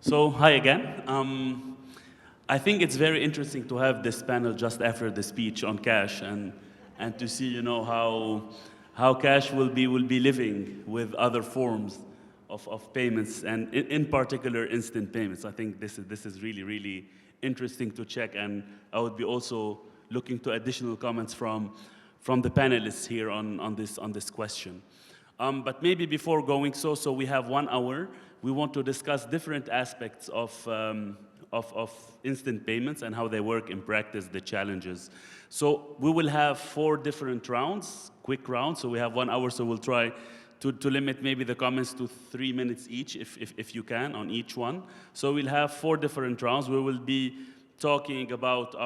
So, hi again. I think it's very interesting to have this panel just after the speech on cash and to see, how cash will be living with other forms of payments and in particular instant payments. I think this is really, really interesting to check, and I would be also looking to additional comments from the panelists here on this question. But maybe before going so we have 1 hour. We want to discuss different aspects of instant payments and how they work in practice, the challenges. So we will have 4 different rounds, quick rounds. So we have 1 hour, so we'll try to limit maybe the comments to 3 minutes each, if you can, on each one. So we'll have 4 different rounds. We will be talking about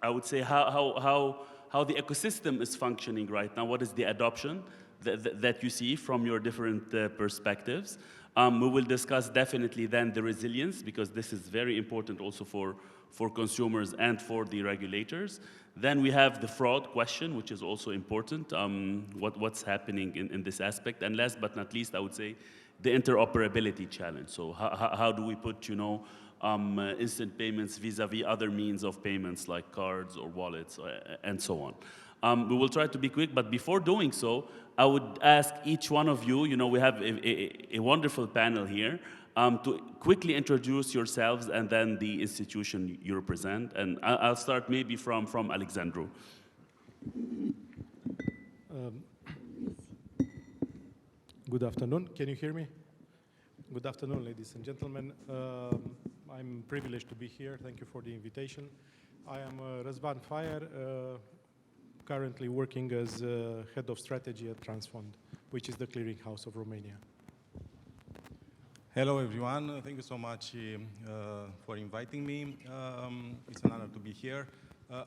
I would say how the ecosystem is functioning right now. What is the adoption that you see from your different perspectives? We will discuss definitely then the resilience, because this is very important also for consumers and for the regulators. Then we have the fraud question, which is also important, what's happening in this aspect. And last but not least, I would say the interoperability challenge. So how do we put, instant payments vis-a-vis other means of payments like cards or wallets and so on. We will try to be quick, but before doing so, I would ask each one of you, we have a wonderful panel here, to quickly introduce yourselves and then the institution you represent. And I'll start maybe from Alexandru. Good afternoon. Can you hear me? Good afternoon, ladies and gentlemen. I'm privileged to be here. Thank you for the invitation. I am Răzvan Faier, currently working as head of strategy at Transfond, which is the clearinghouse of Romania. Hello, everyone. Thank you so much for inviting me. It's an honor to be here.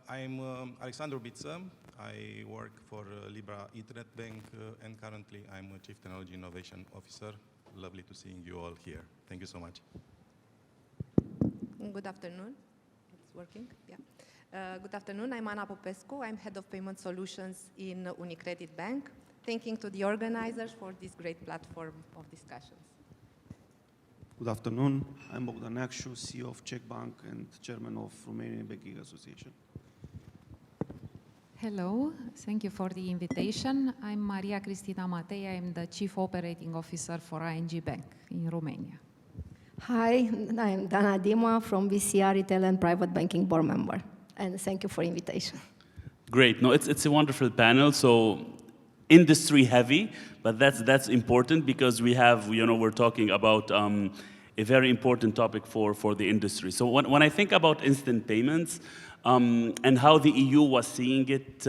I'm Alexandru Biță. I work for Libra Internet Bank, and currently I'm a Chief Technology Innovation Officer. Lovely to seeing you all here. Thank you so much. Good afternoon. It's working? Yeah. Good afternoon. I'm Ana Popescu. I'm Head of Payment Solutions in Unicredit Bank. Thank you to the organizers for this great platform of discussions. Good afternoon. I'm Bogdan Neacșu, CEO of Czech Bank and Chairman of Romanian Banking Association. Hello, thank you for the invitation. I'm Maria Cristina Matei. I'm the Chief Operating Officer for ING Bank in Romania. Hi, I'm Dana Dima from BCR Retail and Private Banking Board Member, and thank you for the invitation. Great. No, it's a wonderful panel. So industry heavy, but that's important because we have, we're talking about a very important topic for the industry. So when I think about instant payments, and how the EU was seeing it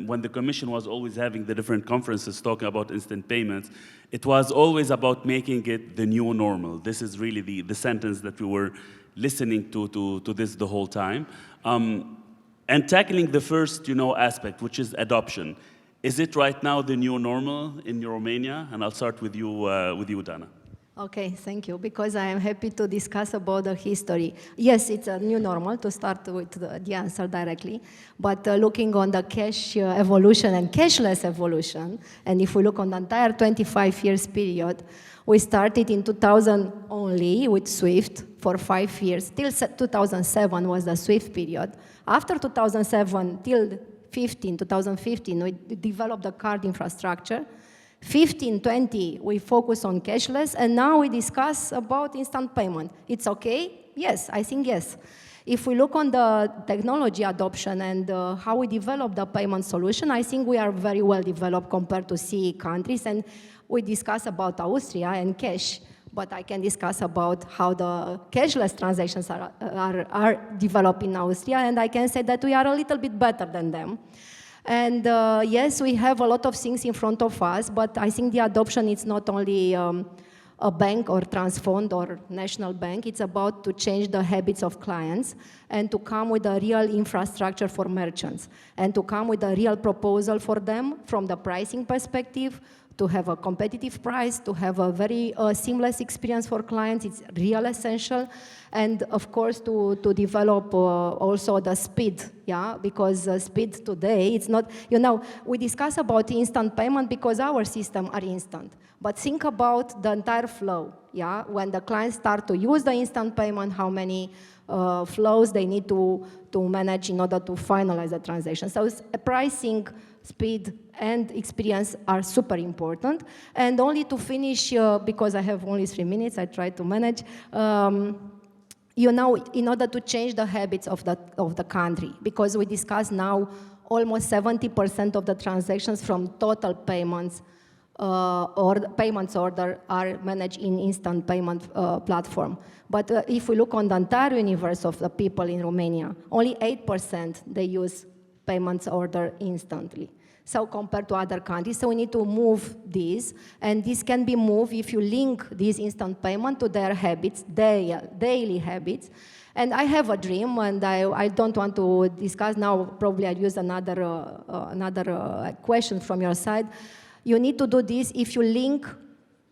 when the Commission was always having the different conferences talking about instant payments, it was always about making it the new normal. This is really the sentence that we were listening to this the whole time. And tackling the first aspect, which is adoption. Is it right now the new normal in Romania? And I'll start with you, Dana. Okay, thank you, because I am happy to discuss about the history. Yes, it's a new normal, to start with the answer directly, but looking on the cash evolution and cashless evolution, and if we look on the entire 25 years period, we started in 2000 only with SWIFT for 5 years. Till 2007 was the SWIFT period. After 2007 till 2015, we developed the card infrastructure. 15-20, we focus on cashless, and now we discuss about instant payment. It's okay? Yes, I think yes. If we look on the technology adoption and how we develop the payment solution, I think we are very well developed compared to CE countries, and we discuss about Austria and cash, but I can discuss about how the cashless transactions are developed in Austria, and I can say that we are a little bit better than them. And yes, we have a lot of things in front of us, but I think the adoption is not only a bank or Transfond or national bank. It's about to change the habits of clients and to come with a real infrastructure for merchants and to come with a real proposal for them from the pricing perspective, to have a competitive price, to have a very seamless experience for clients. It's real essential. And of course, to develop also the speed, yeah, because speed today, it's not, we discuss about instant payment because our system are instant. But think about the entire flow. Yeah, when the clients start to use the instant payment, how many flows they need to manage in order to finalize the transaction. So pricing, speed, and experience are super important. And only to finish, because I have only 3 minutes, I try to manage. You know, in order to change the habits of the country, because we discussed now almost 70% of the transactions from total payments or payments order are managed in instant payment platform. But if we look on the entire universe of the people in Romania, only 8% they use payments order instantly. So compared to other countries, so we need to move this, and this can be moved if you link this instant payment to their habits, daily habits. And I have a dream, and I don't want to discuss now, probably I'll use another question from your side. You need to do this if you link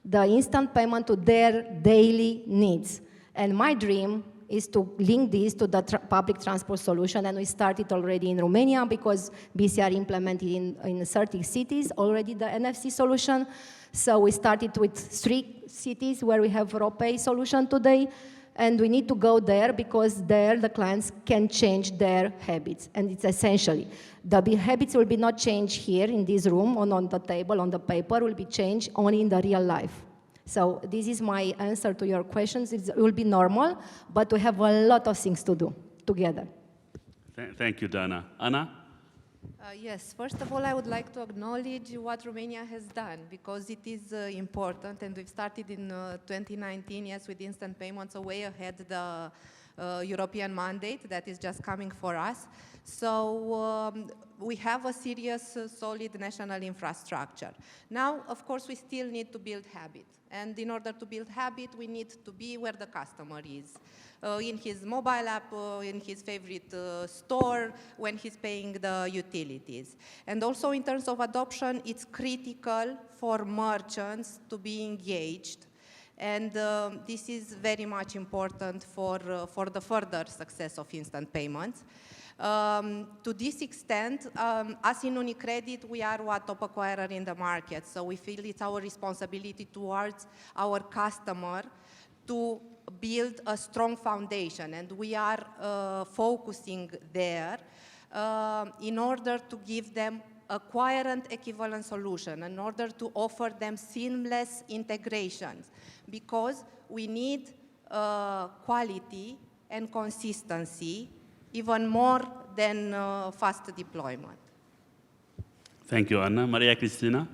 the instant payment to their daily needs. And my dream is to link this to the public transport solution, and we started already in Romania because BCR implemented in 30 cities already the NFC solution. So we started with 3 cities where we have RoPay solution today, and we need to go there because there the clients can change their habits, and it's essentially. The habits will be not changed here in this room or on the table, on the paper, will be changed only in the real life. So this is my answer to your questions. It will be normal, but we have a lot of things to do together. Thank you, Dana. Anna? Yes, first of all, I would like to acknowledge what Romania has done, because it is important, and we've started in 2019, yes, with instant payments, so way ahead the European mandate that is just coming for us. So we have a serious, solid national infrastructure. Now, of course, we still need to build habit. And in order to build habit, we need to be where the customer is. In his mobile app, in his favorite store, when he's paying the utilities. And also in terms of adoption, it's critical for merchants to be engaged. And this is very much important for the further success of instant payments. To this extent, us in UniCredit, we are a top acquirer in the market. So we feel it's our responsibility towards our customer to build a strong foundation. And we are focusing there in order to give them acquirent equivalent solution, in order to offer them seamless integrations, because we need quality and consistency even more than fast deployment. Thank you, Anna. Maria Cristina?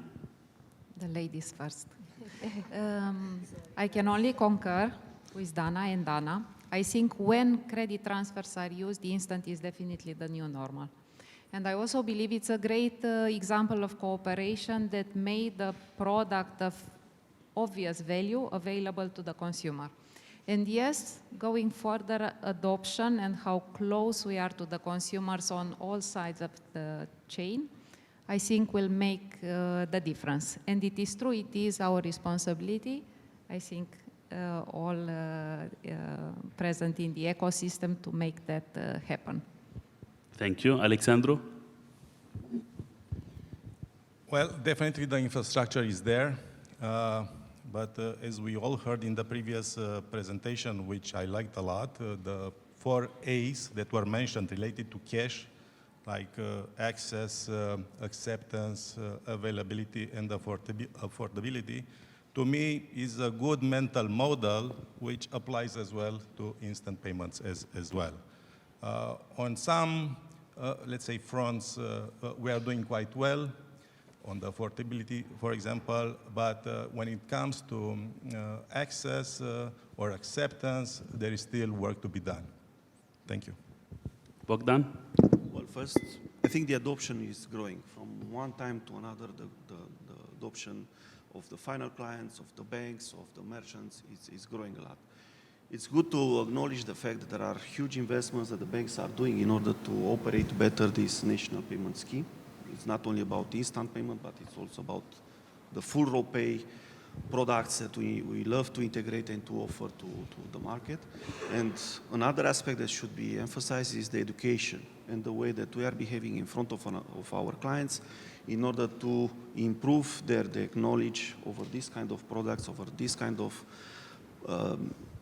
The ladies first. I can only concur with Dana and Dana. I think when credit transfers are used, the instant is definitely the new normal. And I also believe it's a great example of cooperation that made the product of obvious value available to the consumer. And yes, going further adoption and how close we are to the consumers on all sides of the chain, I think will make the difference. And it is true, it is our responsibility, I think, all present in the ecosystem to make that happen. Thank you. Alexandru? Well, definitely the infrastructure is there. But as we all heard in the previous presentation, which I liked a lot, the 4 A's that were mentioned related to cash, like access, acceptance, availability, and affordability, to me is a good mental model which applies as well to instant payments as well. On some, let's say, fronts, we are doing quite well, on the affordability, for example, but when it comes to access or acceptance, there is still work to be done. Thank you. Bogdan? Well, first, I think the adoption is growing from one time to another. The adoption of the final clients, of the banks, of the merchants is growing a lot. It's good to acknowledge the fact that there are huge investments that the banks are doing in order to operate better this national payment scheme. It's not only about instant payment, but it's also about the full RoPay products that we love to integrate and to offer to the market. And another aspect that should be emphasized is the education and the way that we are behaving in front of our clients in order to improve their knowledge over this kind of products, over this kind of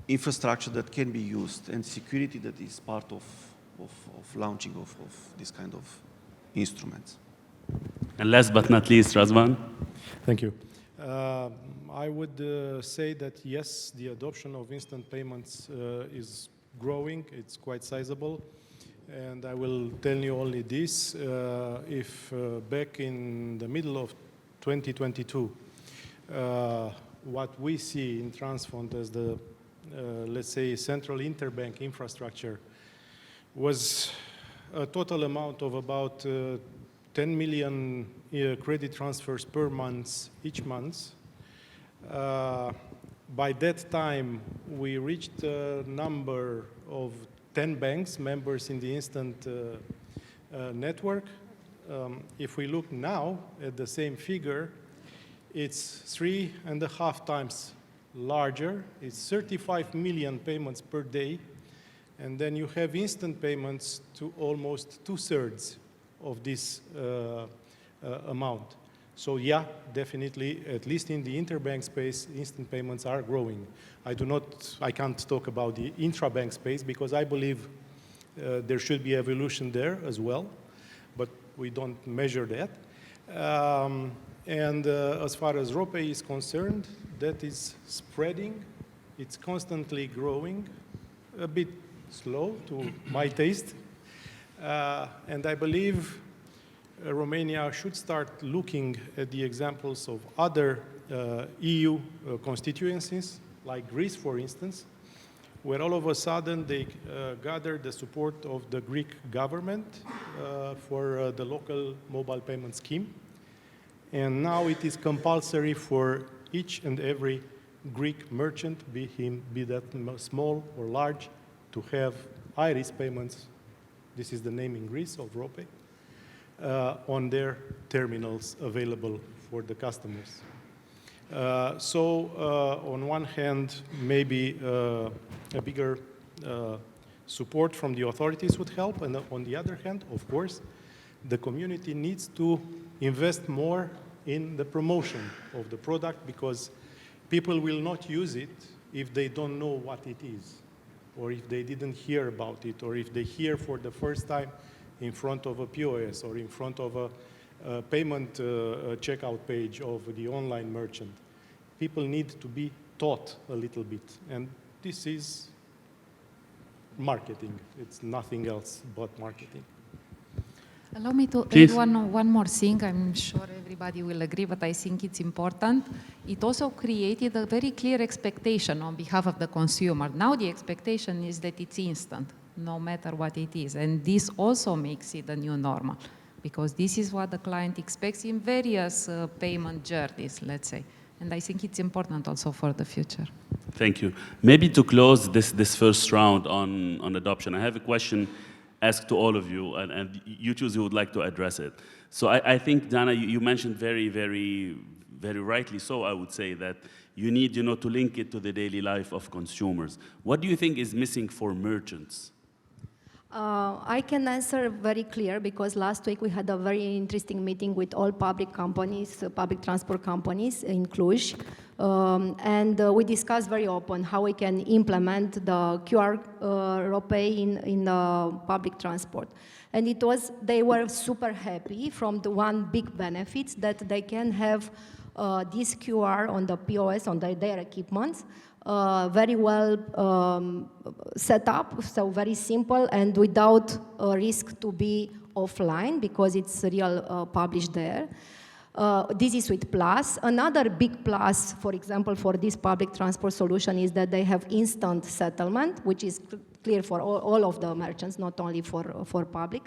infrastructure that can be used and security that is part of launching of this kind of instruments. And last but not least, Razvan. Thank you. I would say that yes, the adoption of instant payments is growing. It's quite sizable. And I will tell you only this. If back in the middle of 2022, what we see in Transfond as the, let's say, central interbank infrastructure was a total amount of about 10 million credit transfers per month, each month. By that time, we reached a number of 10 banks, members in the instant network. If we look now at the same figure, it's 3.5 times larger. It's 35 million payments per day. And then you have instant payments to almost 2/3 of this amount. So yeah, definitely, at least in the interbank space, instant payments are growing. I can't talk about the intrabank space because I believe there should be evolution there as well, but we don't measure that. As far as RoPay is concerned, that is spreading. It's constantly growing, a bit slow to my taste. And I believe Romania should start looking at the examples of other EU constituencies, like Greece, for instance, where all of a sudden they gathered the support of the Greek government for the local mobile payment scheme. And now it is compulsory for each and every Greek merchant, be that small or large, to have iris payments, this is the name in Greece of RoPay, on their terminals available for the customers. On one hand, maybe a bigger support from the authorities would help, and on the other hand, of course, the community needs to invest more in the promotion of the product because people will not use it if they don't know what it is, or if they didn't hear about it, or if they hear for the first time in front of a POS or in front of a payment checkout page of the online merchant. People need to be taught a little bit, and this is marketing. It's nothing else but marketing. Allow me to Please. add one more thing. I'm sure everybody will agree, but I think it's important. It also created a very clear expectation on behalf of the consumer. Now the expectation is that it's instant, no matter what it is. And this also makes it a new normal, because this is what the client expects in various payment journeys, let's say. And I think it's important also for the future. Thank you. Maybe to close this first round on adoption, I have a question asked to all of you, and you choose who would like to address it. So I think, Dana, you mentioned very, very, very rightly so, I would say, that you need to link it to the daily life of consumers. What do you think is missing for merchants? I can answer very clear because last week we had a very interesting meeting with all public companies, public transport companies in Cluj, and we discussed very open how we can implement the QR RoPay in public transport. And they were super happy from the one big benefit that they can have this QR on the POS, on their equipment, very well set up, so very simple and without a risk to be offline because it's real published there. This is with Plus. Another big plus, for example, for this public transport solution is that they have instant settlement, which is clear for all of the merchants, not only for public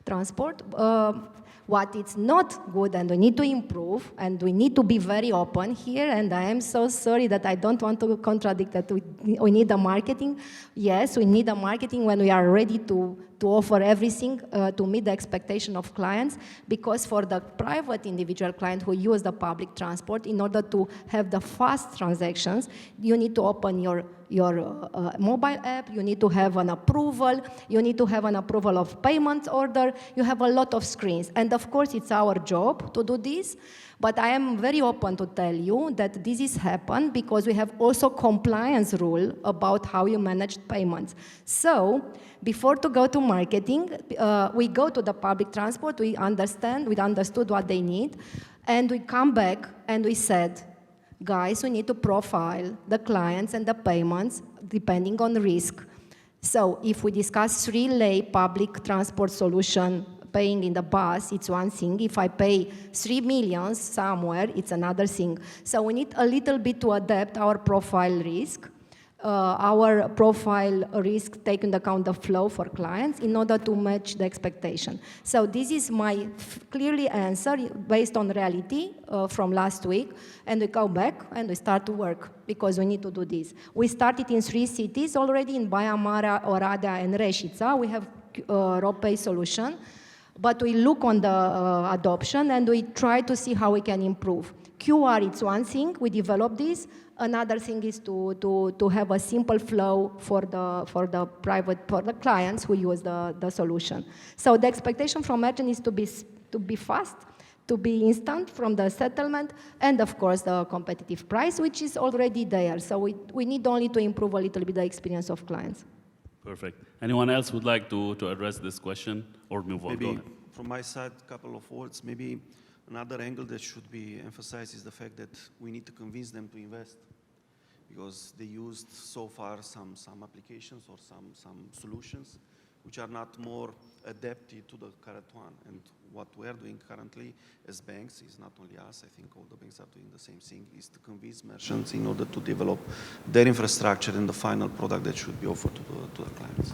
transport. What is not good, and we need to improve, and we need to be very open here, and I am so sorry that I don't want to contradict that we need a marketing. Yes, we need a marketing when we are ready to offer everything to meet the expectation of clients, because for the private individual client who use the public transport, in order to have the fast transactions, you need to open your mobile app, you need to have an approval, you need to have an approval of payment order, you have a lot of screens. And of course, it's our job to do this, but I am very open to tell you that this is happened because we have also compliance rule about how you manage payments. So, before to go to marketing, we go to the public transport, we understood what they need, and we come back and we said, guys, we need to profile the clients and the payments depending on risk. So if we discuss 3 lei public transport solution, paying in the bus, it's one thing. If I pay 3 million somewhere, it's another thing. So we need a little bit to adapt our profile risk, take into account the flow for clients in order to match the expectation. So this is my clearly answer based on reality from last week, and we go back and we start to work because we need to do this. We started in 3 cities already, in Baia Mare, Oradea, and Reșița. We have RoPay solution, but we look on the adoption and we try to see how we can improve. QR, it's one thing, we developed this. Another thing is to have a simple flow for the clients who use the solution. So the expectation from merchant is to be fast, to be instant from the settlement, and of course the competitive price, which is already there. So we need only to improve a little bit the experience of clients. Perfect. Anyone else would like to address this question or move on? Go Maybe ahead. from my side, a couple of words. Maybe another angle that should be emphasized is the fact that we need to convince them to invest, because they used so far some applications or some solutions which are not more adapted to the current one. And what we are doing currently as banks is not only us, I think all the banks are doing the same thing, is to convince merchants in order to develop their infrastructure and the final product that should be offered to the clients.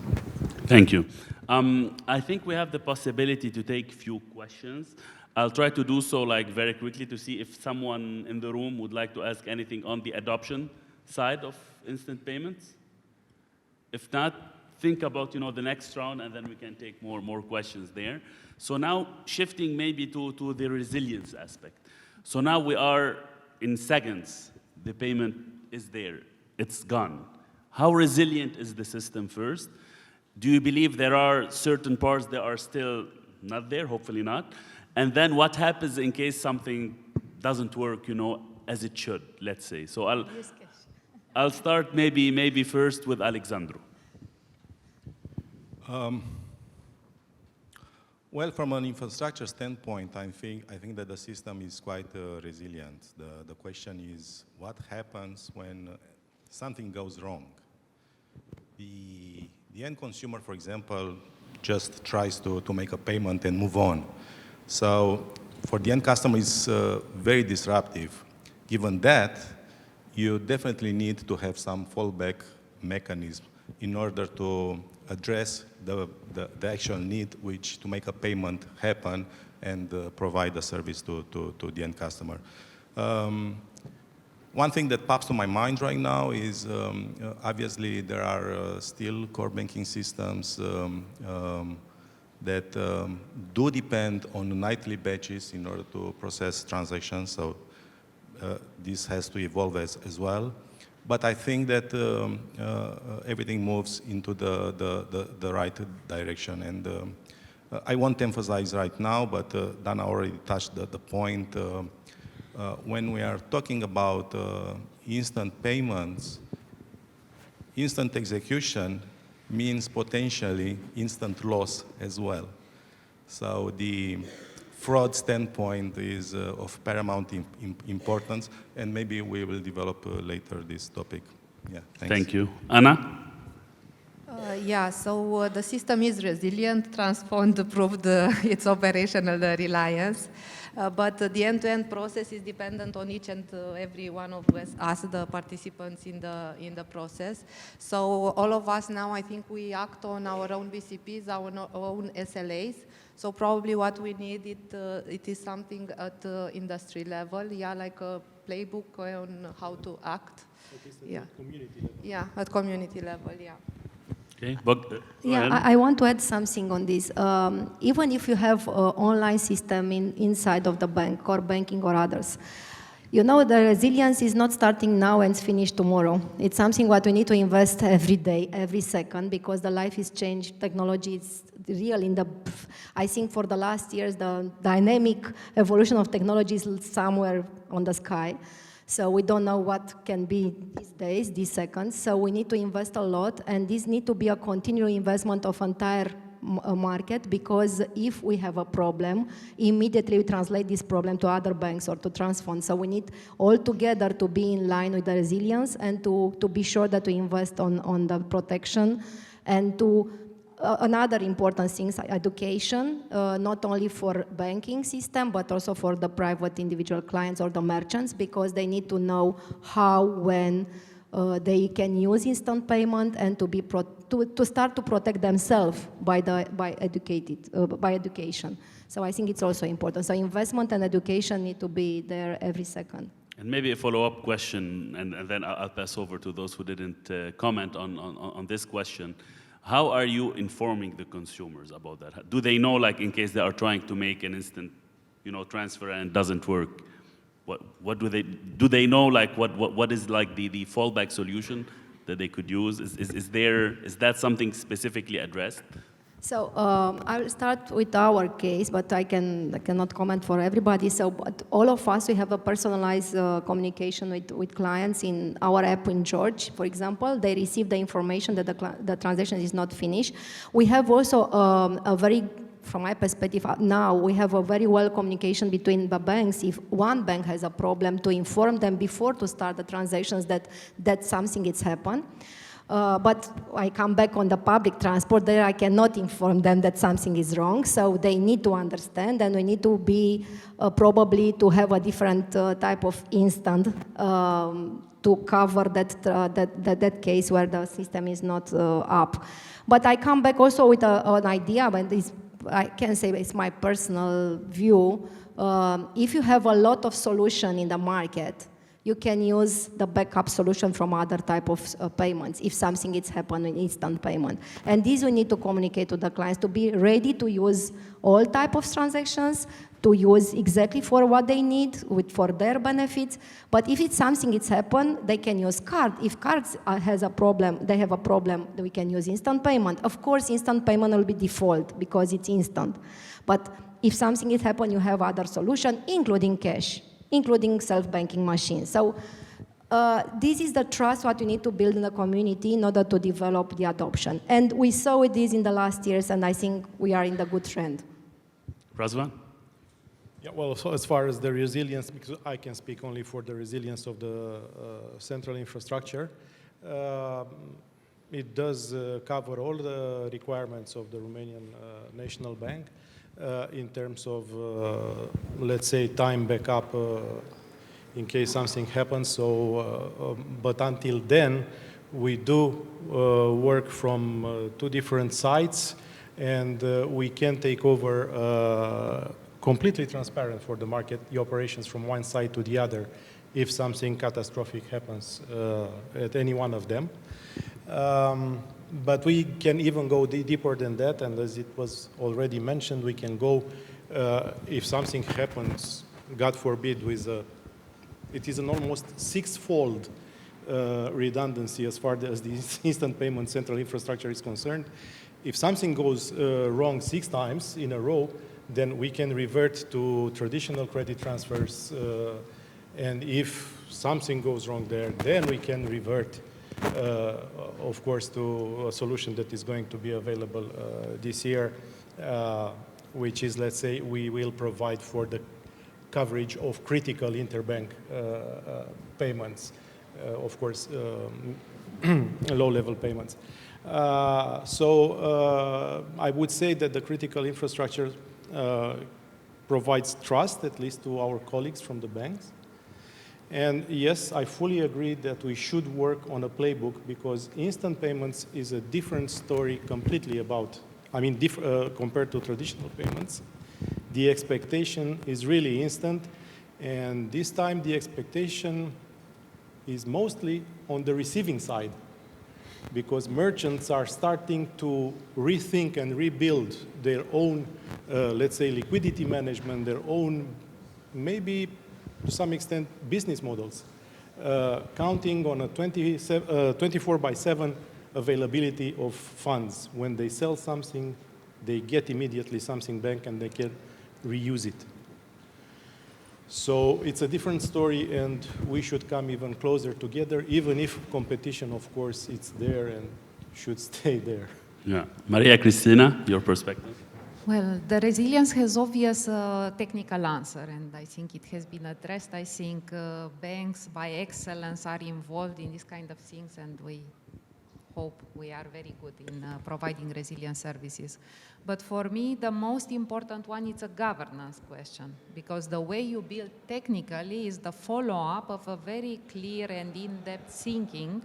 Thank you. I think we have the possibility to take few questions. I'll try to do so very quickly to see if someone in the room would like to ask anything on the adoption side of instant payments. If not, think about the next round, and then we can take more questions there. So now shifting maybe to the resilience aspect. So now we are in seconds, the payment is there, it's gone. How resilient is the system first? Do you believe there are certain parts that are still not there? Hopefully not. And then what happens in case something doesn't work, as it should, let's say. So I'll start maybe first with Alexandru. Well, from an infrastructure standpoint, I think that the system is quite resilient. The question is, what happens when something goes wrong? The end consumer, for example, just tries to make a payment and move on. So for the end customer, it's very disruptive. Given that, you definitely need to have some fallback mechanism in order to address the actual need to make a payment happen and provide a service to the end customer. One thing that pops to my mind right now is obviously there are still core banking systems that do depend on nightly batches in order to process transactions, so this has to evolve as well. But I think that everything moves into the right direction. And I won't emphasize right now, but Dana already touched the point. When we are talking about instant payments, instant execution means potentially instant loss as well. So the fraud standpoint is of paramount importance, and maybe we will develop later this topic. Yeah, thanks. Thank you. Anna? So the system is resilient. Transfond proved its operational reliance. But the end-to-end process is dependent on each and every one of us, the participants in the process. So all of us now, I think we act on our own BCPs, our own SLAs. So probably what we need, it is something at industry level, like a playbook on how to act. At community level. Yeah, at community level, yeah. Okay, but I want to add something on this. Even if you have an online system inside of the bank or banking or others, You know, the resilience is not starting now and finished tomorrow. It's something what we need to invest every day, every second, because the life is changed. Technology is real I think for the last years, the dynamic evolution of technology is somewhere on the sky. So we don't know what can be these days, these seconds. So we need to invest a lot, and this need to be a continual investment of entire market, because if we have a problem, immediately we translate this problem to other banks or to trust funds. So we need all together to be in line with the resilience and to be sure that we invest on the protection and to another important thing, education, not only for banking system, but also for the private individual clients or the merchants, because they need to know how, when they can use instant payment and to start to protect themselves by education. So I think it's also important. So investment and education need to be there every second. And maybe a follow-up question, and then I'll pass over to those who didn't comment on this question. How are you informing the consumers about that? Do they know, like, in case they are trying to make an instant, transfer and it doesn't work? What do they know, like, what is like the fallback solution that they could use? Is that something specifically addressed? So I will start with our case, but I cannot comment for everybody. So, but all of us, we have a personalized communication with clients in our app in George, for example. They receive the information that the transaction is not finished. We have also from my perspective, now we have a very well communication between the banks. If one bank has a problem, to inform them before to start the transactions that something has happened. But I come back on the public transport, there I cannot inform them that something is wrong, so they need to understand, and we need to be probably to have a different type of instant to cover that case where the system is not up. But I come back also with an idea, but I can say it's my personal view. If you have a lot of solution in the market, you can use the backup solution from other type of payments if something is happening in instant payment. And this we need to communicate to the clients to be ready to use all type of transactions, to use exactly for what they need, for their benefits. But if it's something that's happened, they can use card. If cards has a problem, they have a problem, we can use instant payment. Of course, instant payment will be default because it's instant. But if something has happened, you have other solution, including cash, including self-banking machines. So this is the trust what we need to build in the community in order to develop the adoption. And we saw this in the last years, and I think we are in the good trend. Razvan? Yeah, well, so as far as the resilience, because I can speak only for the resilience of the central infrastructure, it does cover all the requirements of the Romanian National Bank in terms of, let's say, time backup in case something happens. So, but until then, we do work from 2 different sites, and we can take over completely transparent for the market, the operations from one side to the other if something catastrophic happens at any one of them. But we can even go deeper than that, and as it was already mentioned, we can go, if something happens, God forbid, it is an almost 6-fold redundancy as far as the instant payment central infrastructure is concerned. If something goes wrong 6 times in a row, then we can revert to traditional credit transfers, and if something goes wrong there, then we can revert, of course, to a solution that is going to be available this year, which is, let's say, we will provide for the coverage of critical interbank payments, of course, low-level payments. So I would say that the critical infrastructure provides trust, at least to our colleagues from the banks. And yes, I fully agree that we should work on a playbook, because instant payments is a different story completely about, compared to traditional payments. The expectation is really instant, and this time the expectation is mostly on the receiving side, because merchants are starting to rethink and rebuild their own, let's say, liquidity management, their own maybe to some extent, business models, counting on a 24/7 availability of funds. When they sell something, they get immediately something back and they can reuse it. So it's a different story, and we should come even closer together, even if competition, of course, it's there and should stay there. Yeah. Maria Cristina, your perspective? Well, the resilience has obvious technical answer, and I think it has been addressed. I think banks by excellence are involved in these kind of things, and we hope we are very good in providing resilient services. But for me, the most important one is a governance question, because the way you build technically is the follow-up of a very clear and in-depth thinking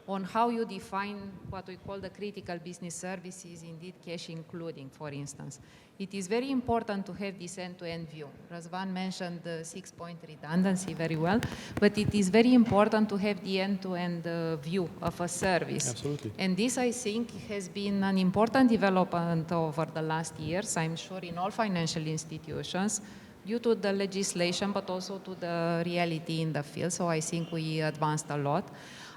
on how you define what we call the critical business services, indeed cash including, for instance. It is very important to have this end-to-end view. Razvan mentioned the 6-point redundancy very well, but it is very important to have the end-to-end view of a service. Absolutely. And this, I think, has been an important development over the last years, I'm sure in all financial institutions, due to the legislation, but also to the reality in the field. So I think we advanced a lot.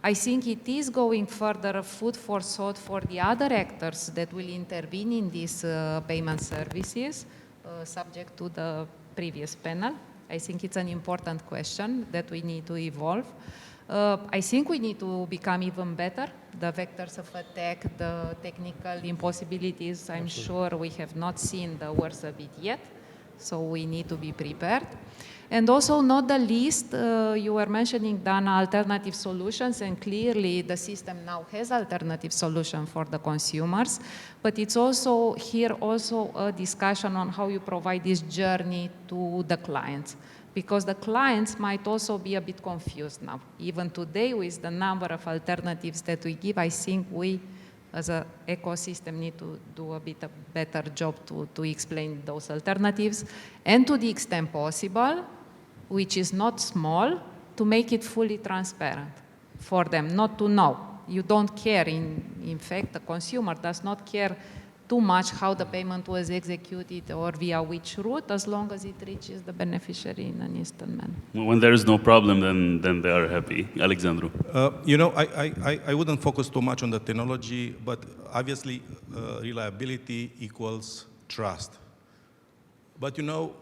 I think it is going further food for thought for the other actors that will intervene in these payment services, subject to the previous panel. I think it's an important question that we need to evolve. I think we need to become even better. The vectors of attack, the technical impossibilities, I'm sure we have not seen the worst of it yet. So we need to be prepared. And also, not the least, you were mentioning, Dana, alternative solutions, and clearly the system now has alternative solution for the consumers, but it's also here also a discussion on how you provide this journey to the clients, because the clients might also be a bit confused now. Even today, with the number of alternatives that we give, I think we, as an ecosystem, need to do a bit of better job to explain those alternatives, and to the extent possible, which is not small, to make it fully transparent for them, not to know. You don't care, in fact, the consumer does not care too much how the payment was executed or via which route, as long as it reaches the beneficiary in an instant manner. When there is no problem, then they are happy. Alexandru? You know, I wouldn't focus too much on the technology, but obviously reliability equals trust. But you know,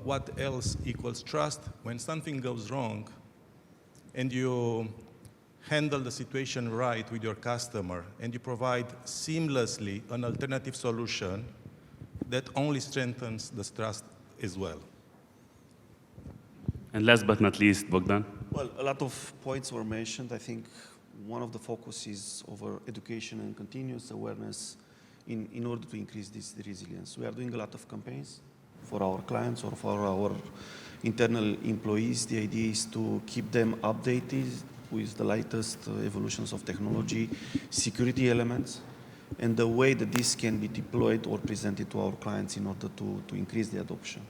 what else equals trust? When something goes wrong and you handle the situation right with your customer and you provide seamlessly an alternative solution, that only strengthens the trust as well. And last but not least, Bogdan? Well, a lot of points were mentioned. I think one of the focus is over education and continuous awareness in order to increase this resilience. We are doing a lot of campaigns for our clients or for our internal employees. The idea is to keep them updated with the latest evolutions of technology, security elements, and the way that this can be deployed or presented to our clients in order to increase the adoption.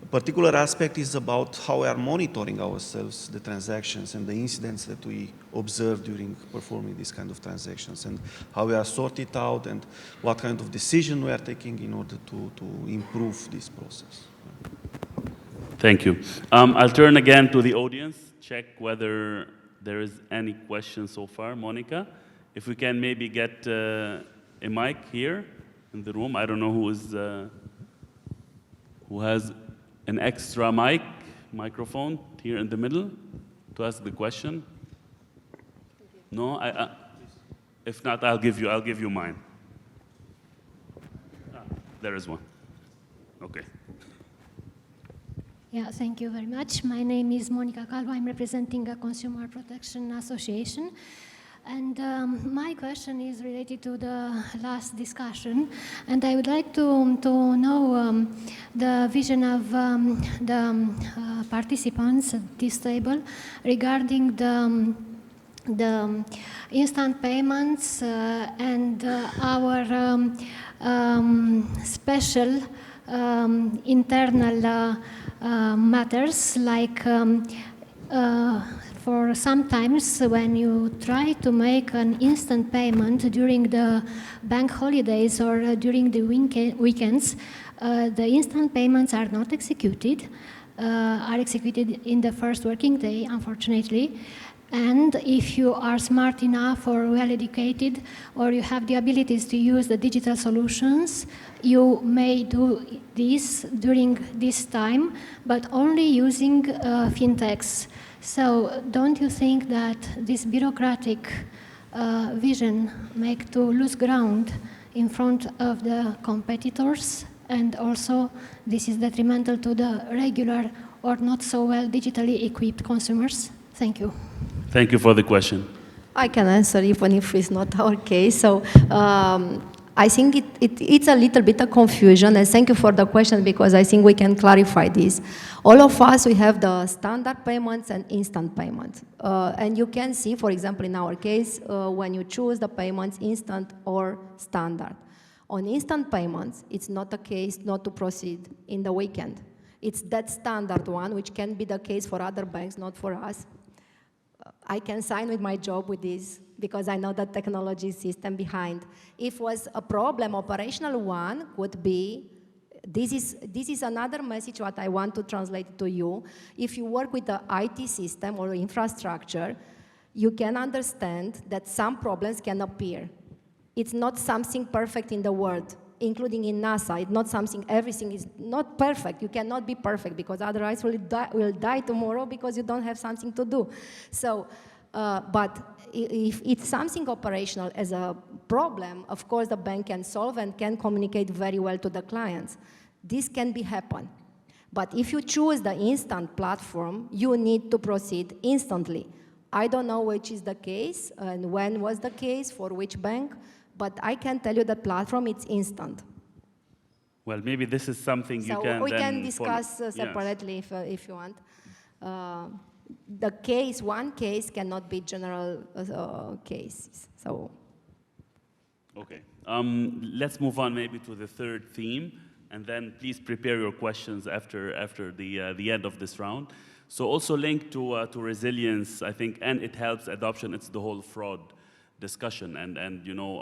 A particular aspect is about how we are monitoring ourselves, the transactions and the incidents that we observe during performing these kind of transactions, and how we are sorted out and what kind of decision we are taking in order to improve this process. Thank you. I'll turn again to the audience, check whether there is any question so far. Monica, if we can maybe get a mic here in the room. I don't know who has an extra microphone here in the middle to ask the question. No, if not, I'll give you mine. There is one. Okay. Yeah, thank you very much. My name is Monica Calvo. I'm representing a Consumer Protection Association. And my question is related to the last discussion. And I would like to know the vision of the participants at this table regarding the instant payments and our special internal matters, like for sometimes when you try to make an instant payment during the bank holidays or during the weekends, the instant payments are not executed. are executed in the first working day, unfortunately. And if you are smart enough or well educated, or you have the abilities to use the digital solutions, you may do this during this time, but only using fintechs. So don't you think that this bureaucratic vision make to lose ground in front of the competitors? And also this is detrimental to the regular or not so well digitally equipped consumers? Thank you. Thank you for the question. I can answer even if it's not our case. So I think it's a little bit of confusion, and thank you for the question because I think we can clarify this. All of us, we have the standard payments and instant payments. And you can see, for example, in our case, when you choose the payments, instant or standard. On instant payments, it's not a case not to proceed in the weekend. It's that standard one, which can be the case for other banks, not for us. I can sign with my job with this because I know the technology system behind. If was a problem, operational one could be, this is another message what I want to translate to you. If you work with the IT system or infrastructure, you can understand that some problems can appear. It's not something perfect in the world, including in NASA. It's not something, everything is not perfect. You cannot be perfect because otherwise will die tomorrow because you don't have something to do. So, but if it's something operational as a problem, of course the bank can solve and can communicate very well to the clients. This can be happen. But if you choose the instant platform, you need to proceed instantly. I don't know which is the case and when was the case, for which bank, but I can tell you the platform, it's instant. Well, maybe this is something you So can we then can discuss follow. Yes. separately if you want. The case, one case cannot be general cases. So. Okay. Let's move on maybe to the third theme, and then please prepare your questions after the end of this round. So also linked to resilience, I think, and it helps adoption. It's the whole fraud discussion, and you know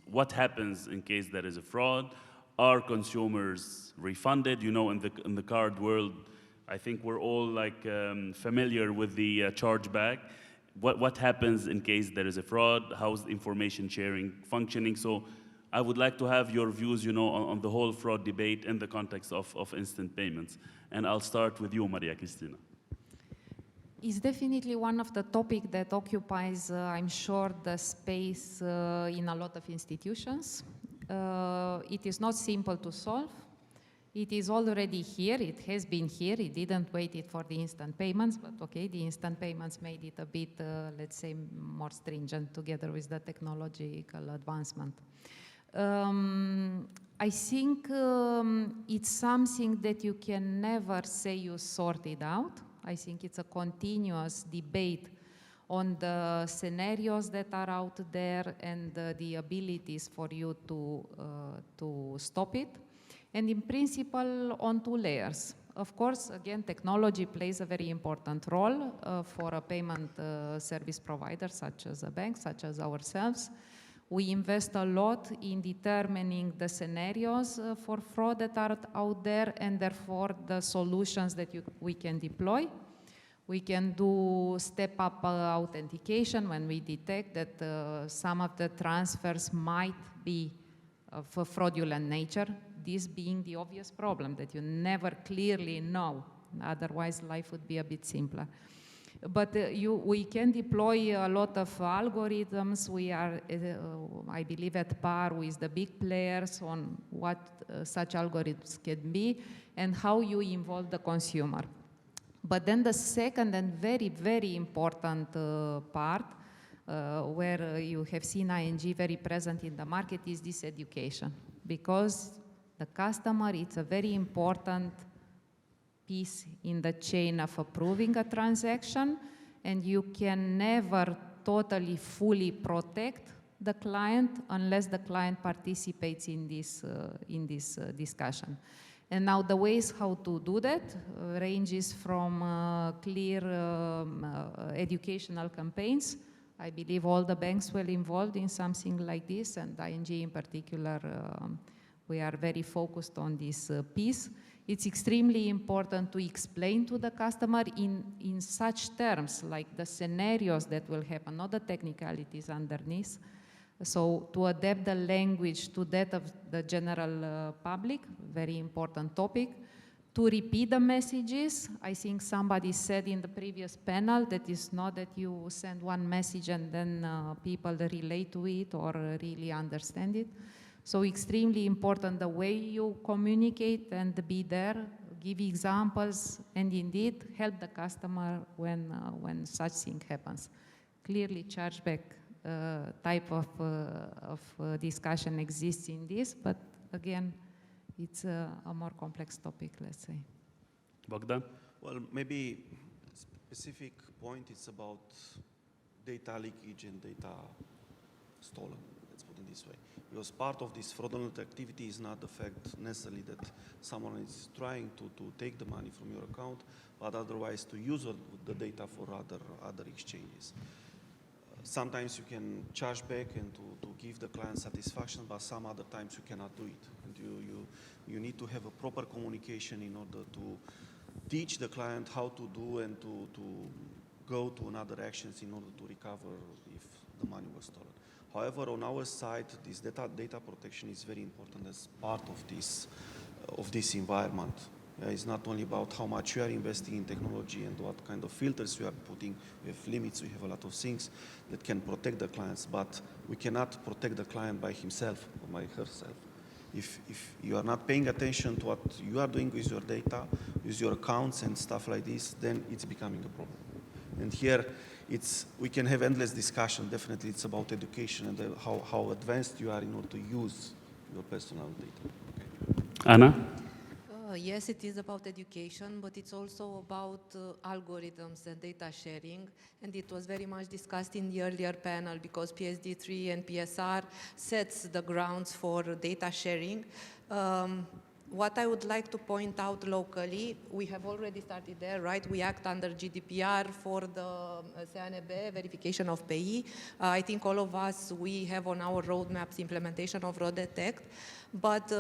what happens in case there is a fraud. Are consumers refunded? You know, in the card world, I think we're all like familiar with the chargeback. What happens in case there is a fraud? How's information sharing functioning? So I would like to have your views, you know, on the whole fraud debate in the context of instant payments. And I'll start with you, Maria Cristina. It's definitely one of the topics that occupies, I'm sure, the space in a lot of institutions. It is not simple to solve. It is already here, it has been here, it didn't wait for the instant payments, but okay, the instant payments made it a bit, let's say, more stringent together with the technological advancement. I think it's something that you can never say you sorted out. I think it's a continuous debate on the scenarios that are out there and the abilities for you to stop it. And in principle, on two layers. Of course, again, technology plays a very important role for a payment service provider, such as a bank, such as ourselves. We invest a lot in determining the scenarios for fraud that are out there, and therefore the solutions that we can deploy. We can do step-up authentication when we detect that some of the transfers might be of a fraudulent nature, this being the obvious problem that you never clearly know. Otherwise, life would be a bit simpler. But we can deploy a lot of algorithms. We are, I believe, at par with the big players on what such algorithms can be and how you involve the consumer. But then the second and very, very important part, where you have seen ING very present in the market, is this education. Because the customer, it's a very important piece in the chain of approving a transaction, and you can never totally fully protect the client unless the client participates in this discussion. And now the ways how to do that ranges from clear educational campaigns. I believe all the banks were involved in something like this, and ING in particular, we are very focused on this piece. it's extremely important to explain to the customer in such terms, like the scenarios that will happen, not the technicalities underneath. So to adapt the language to that of the general public, very important topic. To repeat the messages, I think somebody said in the previous panel that it's not that you send one message and then people relate to it or really understand it. So extremely important the way you communicate and be there, give examples, and indeed help the customer when such thing happens. Clearly chargeback type of discussion exists in this, but again, it's a more complex topic, let's say. Bogdan? Well, maybe specific point is about data leakage and data stolen, let's put it this way. Because part of this fraudulent activity is not the fact necessarily that someone is trying to take the money from your account, but otherwise to use the data for other exchanges. Sometimes you can charge back and to give the client satisfaction, but some other times you cannot do it. And you need to have a proper communication in order to teach the client how to do and to go to another actions in order to recover if the money was stolen. However, on our side, this data protection is very important as part of this environment. It's not only about how much you are investing in technology and what kind of filters you are putting. We have limits, we have a lot of things that can protect the clients, but we cannot protect the client by himself or by herself. If you are not paying attention to what you are doing with your data, with your accounts and stuff like this, then it's becoming a problem. And here, we can have endless discussion. Definitely, it's about education and how advanced you are in order to use your personal data. Okay. Anna? Yes, it is about education, but it's also about algorithms and data sharing. And it was very much discussed in the earlier panel because PSD3 and PSR sets the grounds for data sharing. What I would like to point out locally, we have already started there, right? We act under GDPR for the CNB verification of payee. I think all of us, we have on our roadmaps implementation of RoDetect, but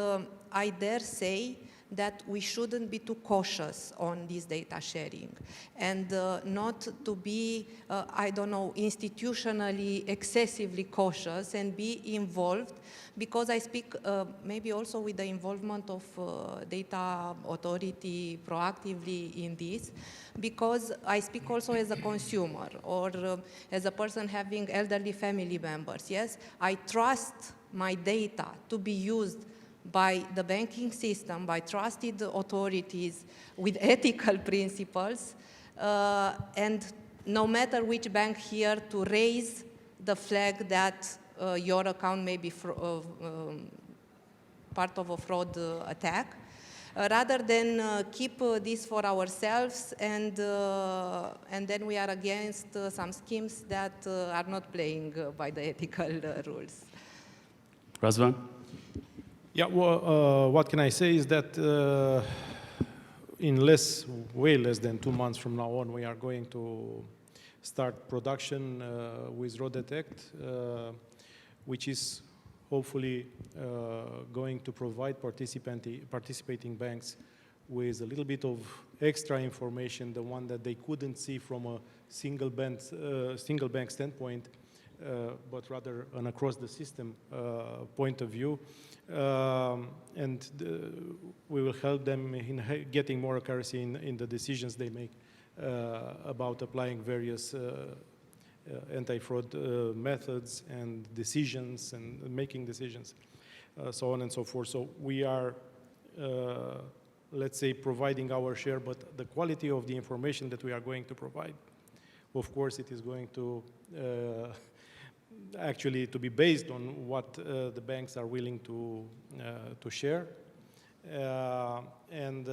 I dare say that we shouldn't be too cautious on this data sharing and not to be, I don't know, institutionally excessively cautious and be involved, because I speak maybe also with the involvement of data authority proactively in this, because I speak also as a consumer or as a person having elderly family members. Yes, I trust my data to be used by the banking system, by trusted authorities with ethical principles, and no matter which bank here to raise the flag that your account may be part of a fraud attack, rather than keep this for ourselves and then we are against some schemes that are not playing by the ethical rules. Razvan? Yeah, well, what can I say is that in way less than 2 months from now on, we are going to start production with RoDetect, which is hopefully going to provide participating banks with a little bit of extra information, the one that they couldn't see from a single bank standpoint, but rather an across the system point of view. And we will help them in getting more accuracy in the decisions they make about applying various anti-fraud methods and decisions and making decisions, so on and so forth. So we are, let's say, providing our share, but the quality of the information that we are going to provide, of course, it is going to actually to be based on what the banks are willing to share. And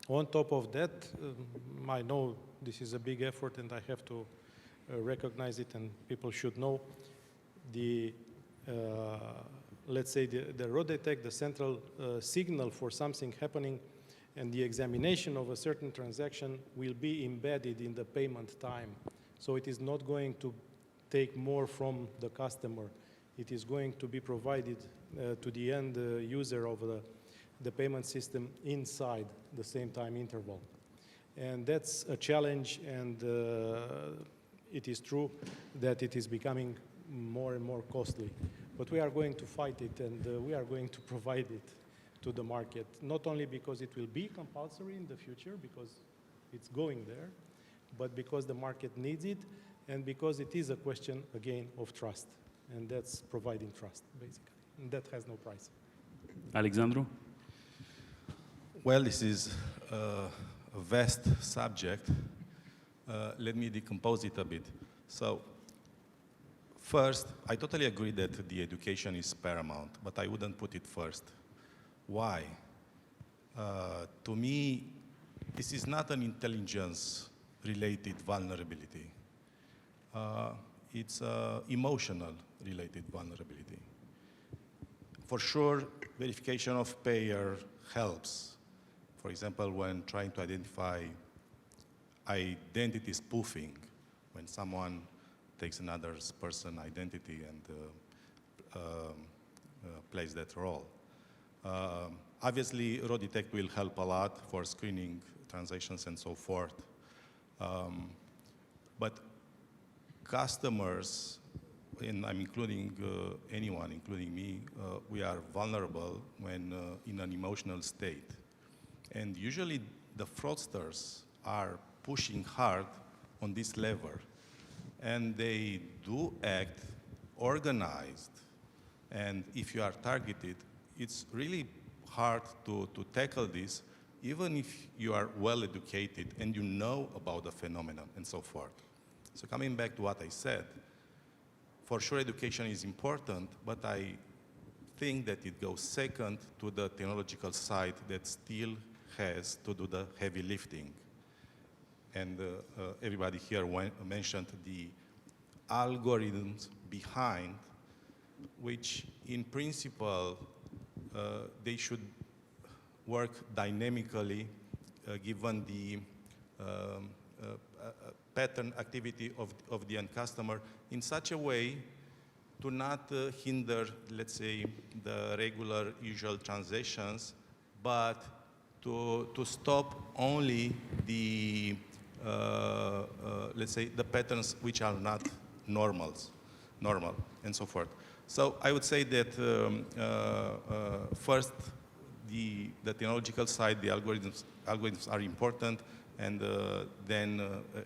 on top of that, I know this is a big effort and I have to recognize it, and people should know the, let's say, the RoDetect, the central signal for something happening, and the examination of a certain transaction will be embedded in the payment time. So it is not going to take more from the customer. It is going to be provided to the end user of the payment system inside the same time interval. And that's a challenge, and it is true that it is becoming more and more costly. But we are going to fight it, and we are going to provide it to the market, not only because it will be compulsory in the future, because it's going there, but because the market needs it, and because it is a question, again, of trust. And that's providing trust, basically. And that has no price. Alexandru? Well, this is a vast subject. Let me decompose it a bit. So, first, I totally agree that the education is paramount, but I wouldn't put it first. Why? To me, this is not an intelligence-related vulnerability. It's emotional-related vulnerability. For sure, verification of payer helps. For example, when trying to identify identity spoofing, when someone takes another person's identity and plays that role. Obviously, RoDetect will help a lot for screening transactions and so forth. But customers, and I'm including anyone, including me, we are vulnerable when in an emotional state. And usually the fraudsters are pushing hard on this lever. And they do act organized. And if you are targeted, it's really hard to tackle this, even if you are well educated and you know about the phenomenon and so forth. So coming back to what I said, for sure education is important, but I think that it goes second to the technological side that still has to do the heavy lifting. And everybody here mentioned the algorithms behind, which in principle, they should work dynamically given the pattern activity of the end customer in such a way to not hinder, let's say, the regular usual transactions, but to stop only the, let's say, the patterns which are not normal, and so forth. So I would say that first, the technological side, the algorithms are important, and then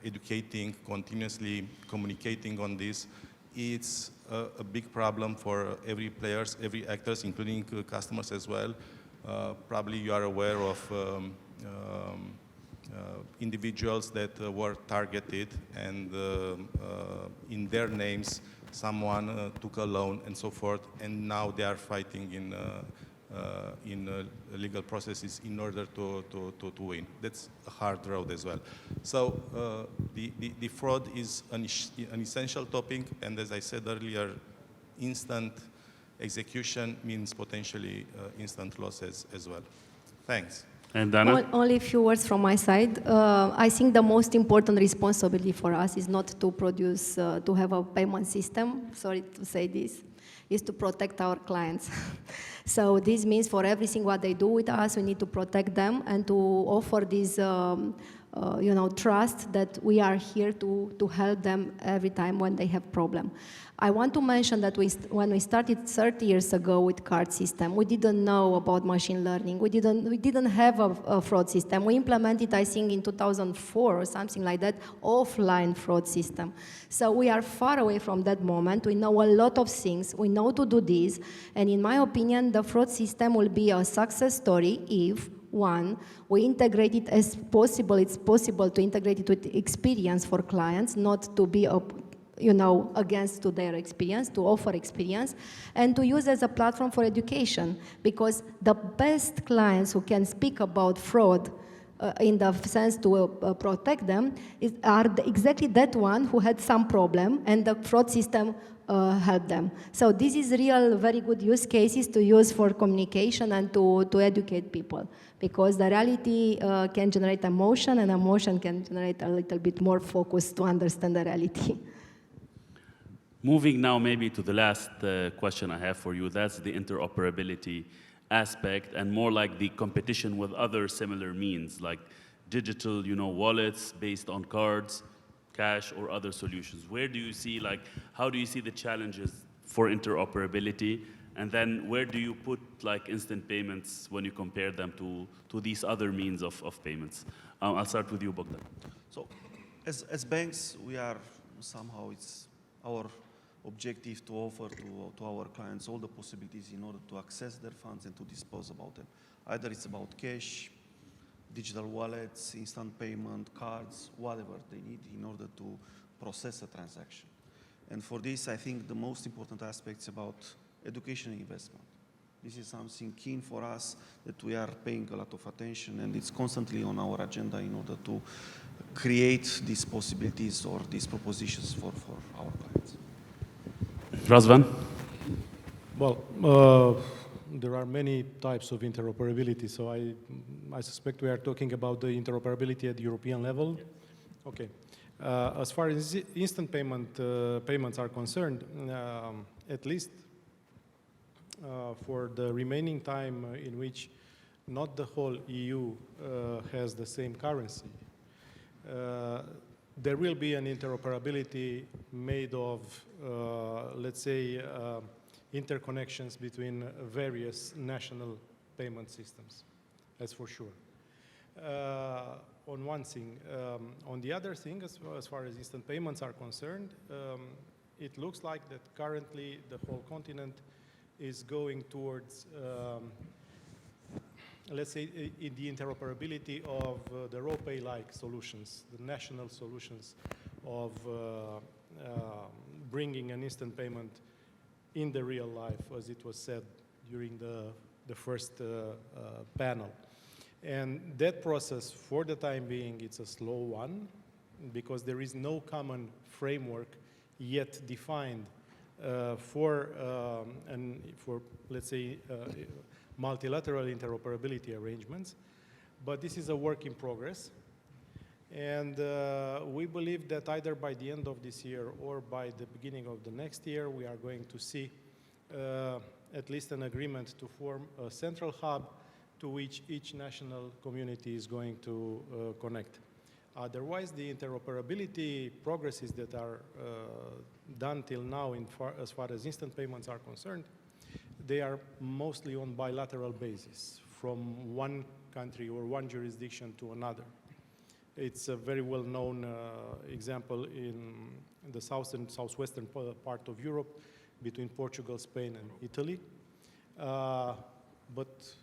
educating, continuously communicating on this. It's a big problem for every players, every actors, including customers as well. Probably you are aware of individuals that were targeted, and in their names, someone took a loan and so forth, and now they are fighting in legal processes in order to win. That's a hard road as well. So the fraud is an essential topic, and as I said earlier, instant execution means potentially instant losses as well. Thanks. And Dana? Only a few words from my side. I think the most important responsibility for us is not to produce, to have a payment system, sorry to say this, is to protect our clients. So this means for everything what they do with us, we need to protect them and to offer this trust that we are here to help them every time when they have problem. I want to mention that when we started 30 years ago with card system, we didn't know about machine learning. We didn't have a fraud system. We implemented, I think, in 2004 or something like that, offline fraud system. So we are far away from that moment. We know a lot of things. We know to do this. And in my opinion, the fraud system will be a success story if, one, we integrate it as possible. It's possible to integrate it with experience for clients, not to be against to their experience, to offer experience, and to use as a platform for education, because the best clients who can speak about fraud in the sense to protect them are exactly that one who had some problem and the fraud system helped them. So this is real very good use cases to use for communication and to educate people, because the reality can generate emotion, and emotion can generate a little bit more focus to understand the reality. Moving now maybe to the last question I have for you, that's the interoperability aspect and more like the competition with other similar means, like digital, wallets based on cards, cash, or other solutions? Where do you see, how do you see the challenges for interoperability? And then where do you put instant payments when you compare them to these other means of payments? I'll start with you, Bogdan. So, as banks, we are somehow, it's our objective to offer to our clients all the possibilities in order to access their funds and to dispose about them. Either it's about cash, digital wallets, instant payment, cards, whatever they need in order to process a transaction. And for this, I think the most important aspect is about education and investment. This is something keen for us that we are paying a lot of attention, and it's constantly on our agenda in order to create these possibilities or these propositions for our clients. Razvan? Well, there are many types of interoperability, so I suspect we are talking about the interoperability at the European level. Okay. As far as instant payments are concerned, at least for the remaining time in which not the whole EU has the same currency, there will be an interoperability made of, let's say, interconnections between various national payment systems, that's for sure. On one thing. On the other thing, as far as instant payments are concerned, it looks like that currently the whole continent is going towards, let's say, in the interoperability of the RoPay-like solutions, the national solutions of bringing an instant payment in the real life, as it was said during the first panel. And that process, for the time being, it's a slow one, because there is no common framework yet defined for, let's say, multilateral interoperability arrangements. But this is a work in progress. And we believe that either by the end of this year or by the beginning of the next year, we are going to see at least an agreement to form a central hub to which each national community is going to connect. Otherwise, the interoperability progresses that are done till now as far as instant payments are concerned, they are mostly on bilateral basis from one country or one jurisdiction to another. It's a very well-known example in the southwestern part of Europe between Portugal, Spain, and Italy. But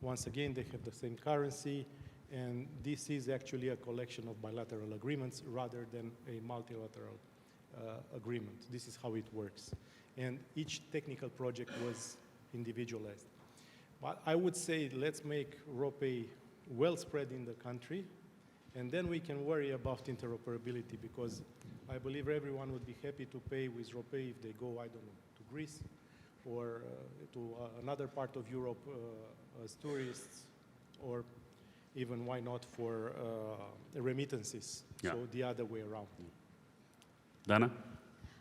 once again, they have the same currency, and this is actually a collection of bilateral agreements rather than a multilateral agreement. This is how it works. And each technical project was individualized. But I would say let's make RoPay well spread in the country, and then we can worry about interoperability, because I believe everyone would be happy to pay with RoPay if they go, I don't know, to Greece or to another part of Europe as tourists, or even, why not, for remittances, so the other way around. Dana?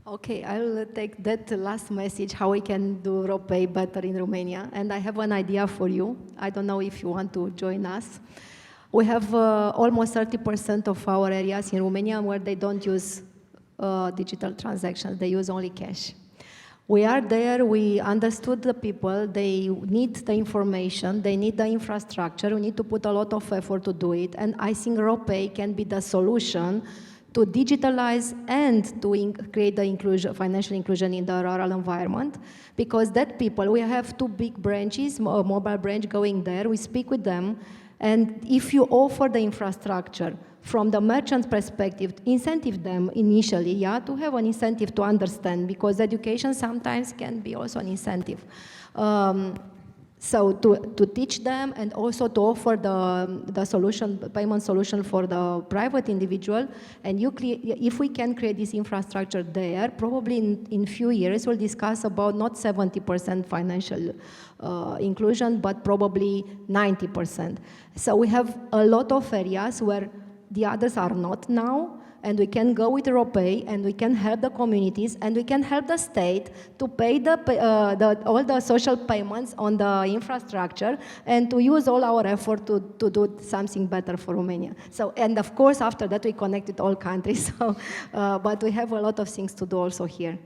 Okay, I'll take that last message, how we can do RoPay better in Romania. And I have an idea for you. I don't know if you want to join us. We have almost 30% of our areas in Romania where they don't use digital transactions, they use only cash. We are there, we understood the people, they need the information, they need the infrastructure, we need to put a lot of effort to do it, and I think RoPay can be the solution to digitalize and to create the inclusion, financial inclusion in the rural environment, because that people, we have 2 big branches, a mobile branch going there, we speak with them, and if you offer the infrastructure from the merchant's perspective, incentive them initially, to have an incentive to understand, because education sometimes can be also an incentive. So to teach them and also to offer the solution, payment solution for the private individual, and if we can create this infrastructure there, probably in few years we'll discuss about not 70% financial inclusion, but probably 90%. So we have a lot of areas where the others are not now, and we can go with RoPay, and we can help the communities, and we can help the state to pay all the social payments on the infrastructure, and to use all our effort to do something better for Romania. So, and of course, after that, we connect with all countries. So, but we have a lot of things to do also here.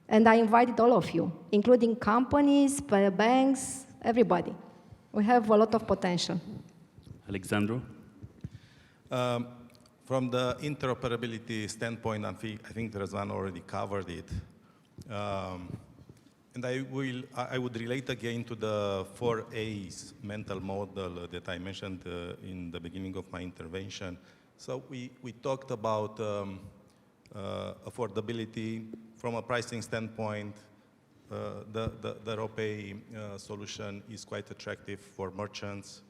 And I invited all of you, including companies, banks, everybody. We have a lot of potential. Alexandru? From the interoperability standpoint, I think Răzvan already covered it. And I would relate again to the 4 A's mental model that I mentioned in the beginning of my intervention. So we talked about affordability from a pricing standpoint. The RoPay solution is quite attractive for merchants.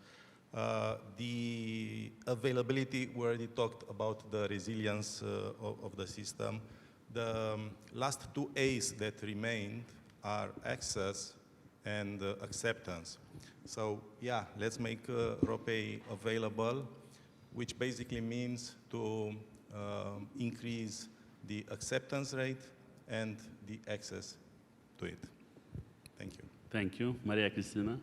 The availability, we already talked about the resilience of the system. The last 2 A's that remained are access and acceptance. So yeah, let's make RoPay available, which basically means to increase the acceptance rate and the access to it. Thank you. Thank you. Maria Cristina?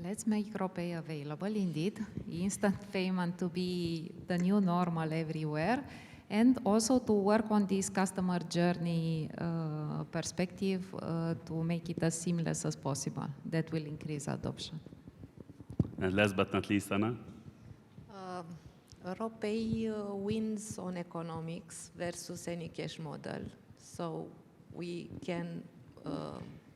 Let's make RoPay available, indeed. Instant payment to be the new normal everywhere, and also to work on this customer journey perspective to make it as seamless as possible. That will increase adoption. And last but not least, Anna? RoPay wins on economics versus any cash model. So we can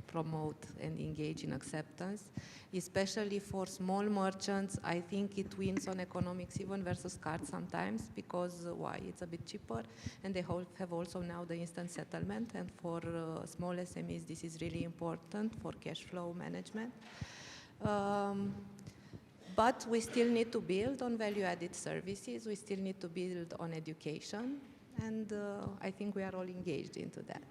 promote and engage in acceptance, especially for small merchants. I think it wins on economics even versus cards sometimes, because why? It's a bit cheaper, and they have also now the instant settlement, and for small SMEs this is really important for cash flow management. But we still need to build on value-added services, we still need to build on education, and I think we are all engaged into that.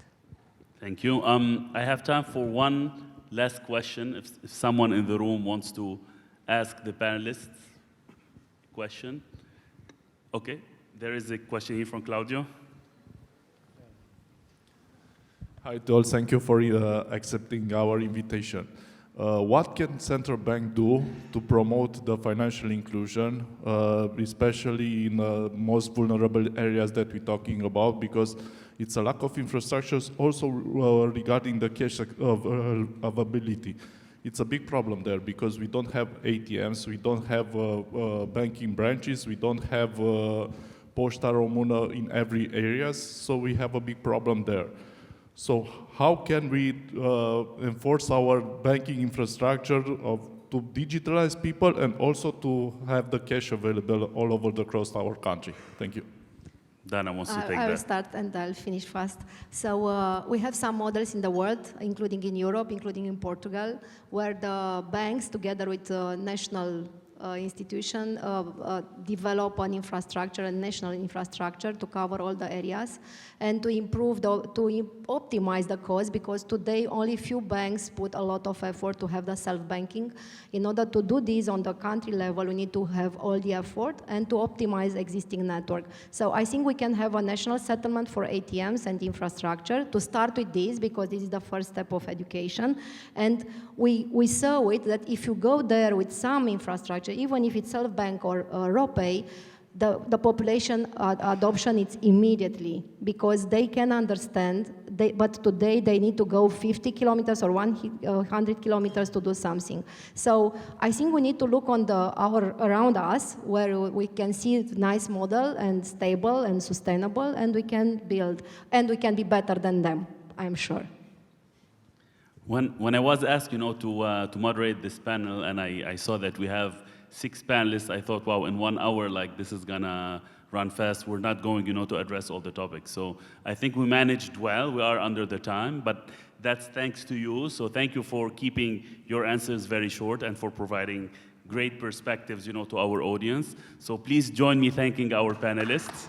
Thank you. I have time for one last question. If someone in the room wants to ask the panelists a question. Okay, there is a question here from Claudio. Hi to all, thank you for accepting our invitation. What can central bank do to promote the financial inclusion, especially in the most vulnerable areas that we're talking about, because it's a lack of infrastructures also regarding the cash availability. It's a big problem there because we don't have ATMs, we don't have banking branches, we don't have Poșta Română in every area, so we have a big problem there. So how can we enforce our banking infrastructure to digitalize people and also to have the cash available all over across our country? Thank you. Dana wants to take I'll that. start and I'll finish fast. So we have some models in the world, including in Europe, including in Portugal, where the banks, together with national institution, develop an infrastructure, a national infrastructure to cover all the areas and to improve, to optimize the cost, because today only few banks put a lot of effort to have the self-banking. In order to do this on the country level, we need to have all the effort and to optimize existing network. So I think we can have a national settlement for ATMs and infrastructure to start with this, because this is the first step of education. And we saw it that if you go there with some infrastructure, even if it's self-bank or RoPay, the population adoption is immediately, because they can understand, but today they need to go 50 kilometers or 100 kilometers to do something. So I think we need to look on around us, where we can see nice model and stable and sustainable, and we can build, and we can be better than them, I'm sure. When I was asked, to moderate this panel, and I saw that we have 6 panelists, I thought, wow, in 1 hour, like, this is gonna run fast. We're not going, to address all the topics. So I think we managed well. We are under the time, but that's thanks to you. So thank you for keeping your answers very short and for providing great perspectives, to our audience. So please join me thanking our panelists.